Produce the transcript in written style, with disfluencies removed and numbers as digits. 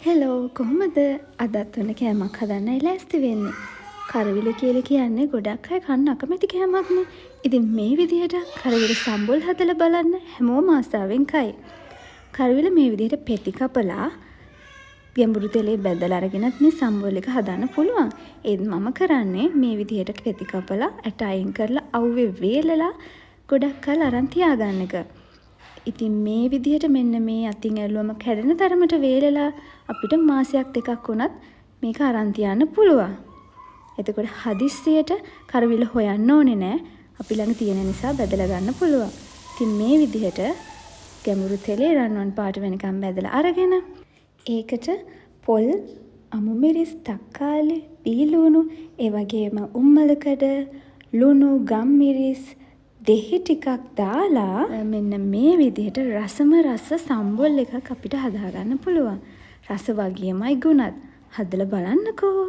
Hello කොහොමද අදත් ඔන්න කෑමක් හදන්නයි ලෑස්ති වෙන්නේ. කරවිල කියලා කියන්නේ ගොඩක් අය කන්න අකමැති කෑමක්නේ. ඉතින් මේ විදිහට කරවිල සම්බොල් හදලා බලන්න හැමෝම ආසාවෙන් කයි. කරවිල මේ විදිහට පෙති කපලා ගැඹුරු තෙලේ බැදලා අරගෙනත් මේ සම්බොල් එක හදන්න පුළුවන්. ඒත් මම කරන්නේ මේ විදිහට පෙති කපලා ඇට අයින් කරලා අවුවේ වේලලා ගොඩක් කල් අරන් තියාගන්න එක. ඉතින් මේ විදිහට මෙන්න මේ අතින් ඇල්ලුවම කැඩෙන තරමට වේලලා අපිට මාසයක් දෙකක් වුණත් මේක අරන් තියන්න පුළුවන්. එතකොට හදිස්සියට කරවිල හොයන්න ඕනේ නෑ. අපි ළඟ තියෙන නිසා බදලා ගන්න පුළුවන්. ඉතින් මේ විදිහට ගැඹුරු තෙලේ රන්වන් පාට වෙනකම් බදලා අරගෙන ඒකට පොල්, අමු මිරිස්, තක්කාලි, බීලුණු, ඒ වගේම උම්මලකඩ, ලුණු, ගම් මිරිස්, දෙහි ටිකක් දාලා මෙන්න මේ විදිහට රසම රස සම්බොල් එකක් අපිට හදාගන්න පුළුවන්. රස වගේමයි ගුණත්. හදලා බලන්නකෝ.